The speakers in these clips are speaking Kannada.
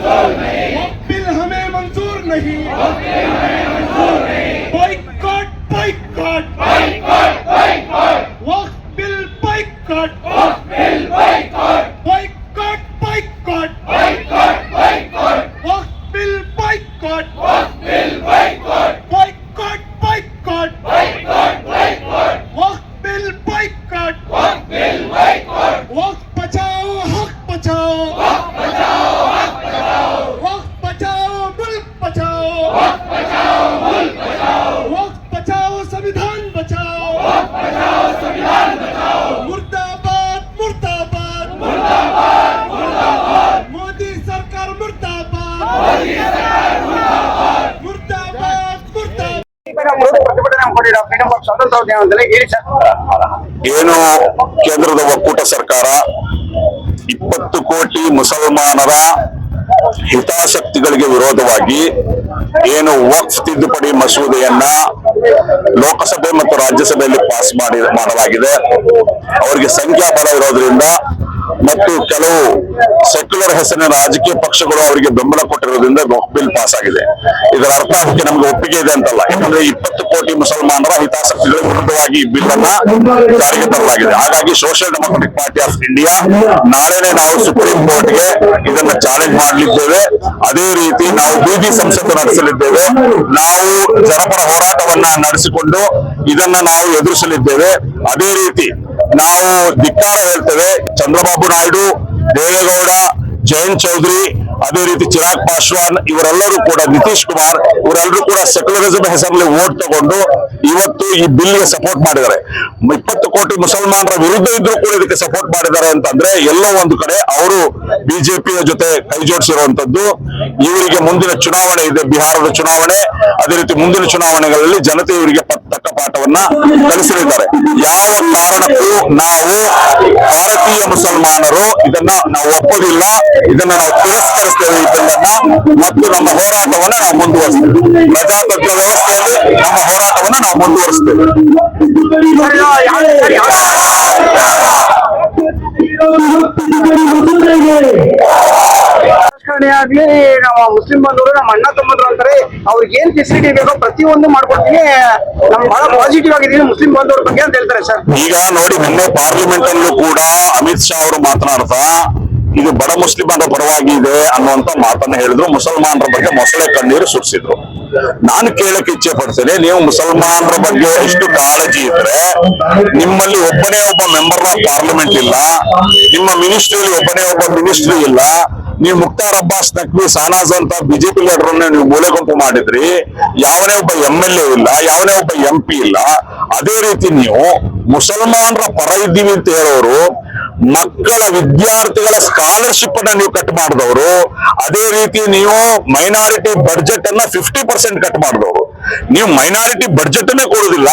बिल हमें मंजूर नहीं, बॉयकॉट बॉयकॉट वक्फ बिल बॉयकॉट, बॉयकॉट बॉयकॉट वक्फ बिल बॉयकॉट, बॉयकॉट बॉयकॉट वक्फ बिल बॉयकॉट, वक्फ बचाओ हक बचाओ, वक्फ बचाओ मुल्क बचाओ, वक्फ बचाओ संविधान बचाओ, मुर्दाबाद मुर्दाबाद मोदी सरकार मुर्दाबाद, मुर्दाबाद मुर्दाबाद। ಪ್ರತಿಭಟನೆ ಹಮ್ಮಿಕೊಂಡಿರೋ ಫ್ರೀಡಂ ಆಫ್ ಸ್ವಾತಂತ್ರ್ಯ ಉದ್ಯಾನದಲ್ಲಿ ಹೇಳಿ ಸರ್. ಏನು ಕೇಂದ್ರದ ಒಕ್ಕೂಟ ಸರ್ಕಾರ 20 ಕೋಟಿ ಮುಸಲ್ಮಾನರ ಹಿತಾಸಕ್ತಿಗಳಿಗೆ ವಿರೋಧವಾಗಿ ಏನು ವಕ್ಫ್ ತಿದ್ದುಪಡಿ ಮಸೂದೆಯನ್ನ ಲೋಕಸಭೆ ಮತ್ತು ರಾಜ್ಯಸಭೆಯಲ್ಲಿ ಪಾಸ್ ಮಾಡಲಾಗಿದೆ. ಅವರಿಗೆ ಸಂಖ್ಯಾಬಲ ಇರೋದ್ರಿಂದ ಮತ್ತು ಕೆಲವು ಸೆಕ್ಯುಲರ್ ಹೆಸರಿನ ರಾಜಕೀಯ ಪಕ್ಷಗಳು ಅವರಿಗೆ ಬೆಂಬಲ ಕೊಟ್ಟಿರೋದ್ರಿಂದ ವಕ್ಫ್ ಬಿಲ್ ಪಾಸ್ ಆಗಿದೆ. ಇದರ ಅರ್ಥ ಅದಕ್ಕೆ ನಮಗೆ ಒಪ್ಪಿಗೆ ಇದೆ ಅಂತಲ್ಲ, ಯಾಕಂದ್ರೆ 20 ಕೋಟಿ ಮುಸಲ್ಮಾನರ ಹಿತಾಸಕ್ತಿಗಳ ವಿರುದ್ಧವಾಗಿ ಈ ಬಿಲ್ ಅನ್ನ ಜಾರಿಗೆ ತರಲಾಗಿದೆ. ಹಾಗಾಗಿ ಸೋಷಿಯಲ್ ಡೆಮೊಕ್ರಾಟಿಕ್ ಪಾರ್ಟಿ ಆಫ್ ಇಂಡಿಯಾ ನಾಳೆನೆ ನಾವು ಸುಪ್ರೀಂ ಕೋರ್ಟ್ಗೆ ಇದನ್ನ ಚಾಲೆಂಜ್ ಮಾಡಲಿದ್ದೇವೆ. ಅದೇ ರೀತಿ ನಾವು ಬೀದಿ ಸಂಸತ್ತು ನಡೆಸಲಿದ್ದೇವೆ. ನಾವು ಜನಪರ ಹೋರಾಟವನ್ನ ನಡೆಸಿಕೊಂಡು ಇದನ್ನ ನಾವು ಎದುರಿಸಲಿದ್ದೇವೆ. ಅದೇ ರೀತಿ ನಾವು ಧಿಕ್ಕಾರ ಹೇಳ್ತೇವೆ. ಚಂದ್ರಬಾಬು ನಾಯ್ಡು, ದೇವೇಗೌಡ, ಜಯಂತ್ ಚೌಧರಿ, ಅದೇ ರೀತಿ ಚಿರಾಗ್ ಪಾಸ್ವಾನ್ ಇವರೆಲ್ಲರೂ ಕೂಡ, ನಿತೀಶ್ ಕುಮಾರ್ ಇವರೆಲ್ಲರೂ ಕೂಡ ಸೆಕ್ಯುಲರಿಸಂ ಹೆಸರಲ್ಲಿ ವೋಟ್ ತಗೊಂಡು ಇವತ್ತು ಈ ಬಿಲ್ಗೆ ಸಪೋರ್ಟ್ ಮಾಡಿದ್ದಾರೆ. 20 ಕೋಟಿ ಮುಸಲ್ಮಾನರ ವಿರುದ್ಧ ಇದ್ರೂ ಕೂಡ ಇದಕ್ಕೆ ಸಪೋರ್ಟ್ ಮಾಡಿದ್ದಾರೆ ಅಂತಂದ್ರೆ ಎಲ್ಲೋ ಒಂದು ಕಡೆ ಅವರು ಬಿಜೆಪಿಯ ಜೊತೆ ಕೈ ಜೋಡಿಸಿರುವಂತದ್ದು. ಇವರಿಗೆ ಮುಂದಿನ ಚುನಾವಣೆ ಇದೆ, ಬಿಹಾರದ ಚುನಾವಣೆ. ಅದೇ ರೀತಿ ಮುಂದಿನ ಚುನಾವಣೆಗಳಲ್ಲಿ ಜನತೆ ಇವರಿಗೆ ತಕ್ಕ ಪಾಠವನ್ನ ಕಲಿಸಲಿದ್ದಾರೆ. ಯಾವ ಕಾರಣಕ್ಕೂ ನಾವು ಭಾರತೀಯ ಮುಸಲ್ಮಾನರು ಇದನ್ನ ನಾವು ಒಪ್ಪೋದಿಲ್ಲ, ಇದನ್ನ ನಾವು ತಿರಸ್ಕರಿಸ್ತೇವೆ. ಈ ಬಿಲ್ಲನ್ನ ಮತ್ತು ನಮ್ಮ ಹೋರಾಟವನ್ನ ನಾವು ಮುಂದುವರಿಸ್ತೇವೆ. ಪ್ರಜಾತಂತ್ರ ವ್ಯವಸ್ಥೆಯಲ್ಲಿ ನಮ್ಮ ಹೋರಾಟವನ್ನ ನಾವು ಮುಂದುವರಿಸ್ತೇವೆ. ಆಗ್ಲಿ ನಮ್ಮ ಮುಸ್ಲಿಂ ಬಂಧುಗಳು ನಮ್ಮ ಅಣ್ಣ ತಮ್ಮಂದ್ರು ಅಂತಾರೆ. ಅವ್ರಿಗೆ ಏನ್ ಫೆಸಿಲಿಟಿ ಬೇಕೋ ಪ್ರತಿಯೊಂದು ಮಾಡ್ಕೊಡ್ತೀನಿ, ನಮ್ಗೆ ಬಹಳ ಪಾಸಿಟಿವ್ ಆಗಿದ್ದೀನಿ ಮುಸ್ಲಿಂ ಬಂಧುವ್ರ ಬಗ್ಗೆ ಅಂತ ಹೇಳ್ತಾರೆ ಸರ್. ಈಗ ನೋಡಿ, ನಿನ್ನೆ ಪಾರ್ಲಿಮೆಂಟ್ ಅಲ್ಲೂ ಕೂಡ ಅಮಿತ್ ಶಾ ಅವರು ಮಾತನಾಡ್ತಾ ಇದು ಬಡ ಮುಸ್ಲಿಮರ ಪರವಾಗಿ ಇದೆ ಅನ್ನುವಂತ ಮಾತನ್ನ ಹೇಳಿದ್ರು. ಮುಸಲ್ಮಾನರ ಬಗ್ಗೆ ಮೊಸಳೆ ಕಣ್ಣೀರು ಸುರಿಸಿದ್ರು. ನಾನು ಕೇಳಕ್ಕೆ ಇಚ್ಛೆ ಪಡ್ತೇನೆ, ನೀವು ಮುಸಲ್ಮಾನರ ಬಗ್ಗೆ ಎಷ್ಟು ಕಾಳಜಿ ಇದ್ರೆ ನಿಮ್ಮಲ್ಲಿ ಒಬ್ಬನೇ ಒಬ್ಬ ಮೆಂಬರ್ ಆಫ್ ಪಾರ್ಲಿಮೆಂಟ್ ಇಲ್ಲ, ನಿಮ್ಮ ಮಿನಿಸ್ಟ್ರಿಯಲ್ಲಿ ಒಬ್ಬನೇ ಒಬ್ಬ ಮಿನಿಸ್ಟ್ರಿ ಇಲ್ಲ, ನೀವು ಮುಖ್ತಾರ್ ಅಬ್ಬಾಸ್ ನಖ್ವಿ, ಸಾನಾಜ್ ಅಂತ ಬಿಜೆಪಿ ಲೀಡರ್ನ ನೀವು ಮೂಲೆ ಗುಂಪು ಮಾಡಿದ್ರಿ, ಯಾವನೇ ಒಬ್ಬ MLA ಇಲ್ಲ, ಯಾವನೇ ಒಬ್ಬ MP ಇಲ್ಲ. ಅದೇ ರೀತಿ ನೀವು ಮುಸಲ್ಮಾನರ ಪರ ಇದ್ದೀವಿ ಅಂತ ಹೇಳೋರು, ಮಕ್ಕಳ ವಿದ್ಯಾರ್ಥಿಗಳ ಸ್ಕಾಲರ್ಶಿಪ್ ಅನ್ನ ನೀವು ಕಟ್ ಮಾಡಿದವರು, ಅದೇ ರೀತಿ ನೀವು ಮೈನಾರಿಟಿ ಬಡ್ಜೆಟ್ ಅನ್ನ 50% ಕಟ್ ಮಾಡಿದವರು, ನೀವು ಮೈನಾರಿಟಿ ಬಡ್ಜೆಟ್ ಅನ್ನೇ ಕೊಡುದಿಲ್ಲ,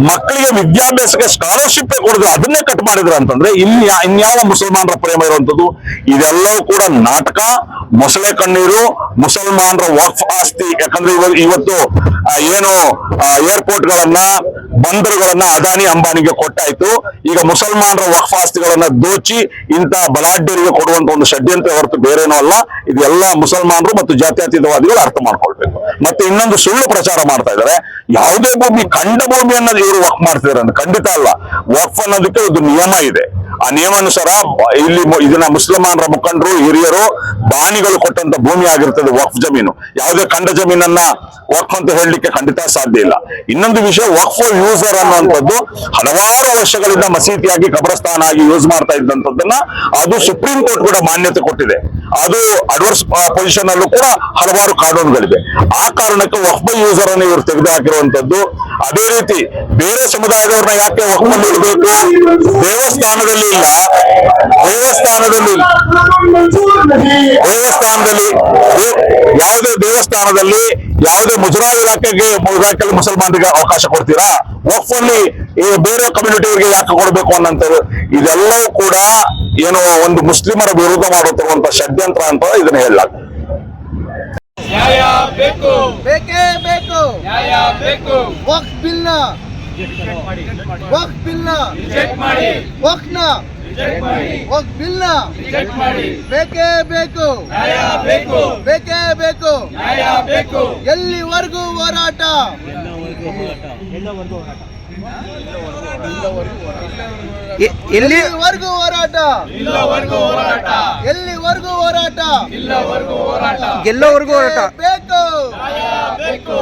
ಮಕ್ಕಳಿಗೆ ವಿದ್ಯಾಭ್ಯಾಸಕ್ಕೆ ಸ್ಕಾಲರ್ಶಿಪ್ ಕೊಡುದಿಲ್ಲ, ಅದನ್ನೇ ಕಟ್ ಮಾಡಿದ್ರ ಅಂತಂದ್ರೆ ಇಲ್ಲಿ ಇನ್ಯಾವ ಮುಸಲ್ಮಾನರ ಪ್ರೇಮ ಇರುವಂತದ್ದು? ಇದೆಲ್ಲವೂ ಕೂಡ ನಾಟಕ, ಮೊಸಳೆ ಕಣ್ಣೀರು, ಮುಸಲ್ಮಾನರ ವಕ್ಫ್ ಆಸ್ತಿ. ಯಾಕಂದ್ರೆ ಇವತ್ತು ಏನು ಏರ್ಪೋರ್ಟ್ ಗಳನ್ನ, ಬಂದರುಗಳನ್ನ ಅದಾನಿ ಅಂಬಾನಿಗೆ ಕೊಟ್ಟಾಯ್ತು. ಈಗ ಮುಸಲ್ಮಾನರ ವಕ್ಫ್ ಆಸ್ತಿಗಳನ್ನ ದೋಚಿ ಇಂತ ಬಲಾಢ್ಯರಿಗೆ ಕೊಡುವಂತ ಒಂದು ಷಡ್ಯಂತ್ರ ಹೊರತು ಬೇರೇನೂ ಅಲ್ಲ. ಇದೆಲ್ಲ ಮುಸಲ್ಮಾನರು ಮತ್ತು ಜಾತ್ಯತೀತವಾದಿಗಳು ಅರ್ಥ ಮಾಡ್ಕೊಳ್ಬೇಕು. ಮತ್ತೆ ಇನ್ನೊಂದು ಸುಳ್ಳು ಪ್ರಚಾರ ಮಾಡ್ತಾ ಇದ್ದಾರೆ. ಯಾವುದೇ ಭೂಮಿ, ಖಂಡ ಭೂಮಿಯನ್ನ ಇವರು ವಕ್ಫ್ ಮಾಡ್ತಿದ್ದಾರೆ ಅಂತ ಖಂಡಿತ ಅಲ್ಲ. ವಕ್ಫ್ ಅನ್ನೋದಕ್ಕೆ ಒಂದು ನಿಯಮ ಇದೆ. ಆ ನಿಯಮಾನುಸಾರ ಇಲ್ಲಿ ಇದನ್ನ ಮುಸಲ್ಮಾನರ ಮುಖಂಡರು, ಹಿರಿಯರು, ದಾನಿಗಳು ಕೊಟ್ಟಂತ ಭೂಮಿ ಆಗಿರ್ತದೆ ವಕ್ಫ್ ಜಮೀನು. ಯಾವುದೇ ಖಂಡ ಜಮೀನನ್ನ ವಕ್ಫ್ ಅಂತ ಹೇಳಲಿಕ್ಕೆ ಖಂಡಿತ ಸಾಧ್ಯ ಇಲ್ಲ. ಇನ್ನೊಂದು ವಿಷಯ, ವಕ್ಫ್ ಯೂಸರ್ ಅನ್ನುವಂಥದ್ದು ಹಲವಾರು ವರ್ಷಗಳಿಂದ ಮಸೀದಿಯಾಗಿ, ಕಬ್ರಸ್ತಾನ ಆಗಿ ಯೂಸ್ ಮಾಡ್ತಾ ಇದ್ದಂಥದ್ದನ್ನ ಅದು ಸುಪ್ರೀಂ ಕೋರ್ಟ್ ಕೂಡ ಮಾನ್ಯತೆ ಕೊಟ್ಟಿದೆ. ಅದು ಅಡ್ವರ್ಸ್ ಪೊಸಿಷನ್ ಅಲ್ಲೂ ಕೂಡ ಹಲವಾರು ಕಾನೂನುಗಳಿವೆ. ಆ ಕಾರಣಕ್ಕೆ ವಕ್ಫ್ ಯೂಸರ್ ಅನ್ನು ಇವರು ತೆಗೆದು ಹಾಕಿರುವಂತದ್ದು. ಅದೇ ರೀತಿ ಬೇರೆ ಸಮುದಾಯದವ್ರನ್ನ ಯಾಕೆ ವಕ್ಫ್ ಅಲ್ಲಿ ಇಡಬೇಕು? ದೇವಸ್ಥಾನದಲ್ಲಿ ಇಲ್ಲ, ಯಾವುದೇ ದೇವಸ್ಥಾನದಲ್ಲಿ ಯಾವುದೇ ಮುಜರಾಯಿ ಇಲಾಖೆಯಲ್ಲಿ ಮುಸಲ್ಮಾನರಿಗೆ ಅವಕಾಶ ಕೊಡ್ತೀರಾ? ವಕ್ಫ್ ಅಲ್ಲಿ ಬೇರೆ ಕಮ್ಯುನಿಟಿಯವರಿಗೆ ಯಾಕೆ ಕೊಡಬೇಕು ಅನ್ನಂತದ್ದು. ಇದೆಲ್ಲವೂ ಕೂಡ ಏನೋ ಒಂದು ಮುಸ್ಲಿಮರ ವಿರೋಧ ಮಾಡುತ್ತಿರುವಂತ ಷಡ್ಯಂತ್ರ ಅಂತ ಇದನ್ನ ಹೇಳಲಾಗ್ತದೆ. ನ್ಯಾಯ ಬೇಕು, ಬೇಕೇ ಬೇಕು, ನ್ಯಾಯ ಬೇಕು. ವಕ್ಫ್ ಬಿಲ್ನ ರಿಜೆಕ್ಟ್ ಮಾಡಿ, ವಕ್ಫ್ ಬಿಲ್ನ ರಿಜೆಕ್ಟ್ ಮಾಡಿ, ವಕ್ಫ್ನ ವಕ್ಫ್ ಬಿಲ್ನ ರಿಜೆಕ್ಟ್ ಮಾಡಿ ಬೇಕೇ ಬೇಕು, ನ್ಯಾಯ ಬೇಕು, ಬೇಕೇ ಬೇಕು. ನ್ಯಾಯ ಬೇಕು. ಎಲ್ಲಿವರೆಗೂ ಹೋರಾಟ? ಎಲ್ಲಿವರೆಗೂ ಹೋರಾಟ? ಇಲ್ಲವರೆಗೂ ಹೋರಾಟ, ಎಲ್ಲಿವರೆಗೂ ಹೋರಾಟ? ಇಲ್ಲವರೆಗೂ ಹೋರಾಟ. ಗೆಲ್ಲೋವರೆಗೂ ಹೋರಾಟ. ಬೇಕು, ನ್ಯಾಯ ಬೇಕು.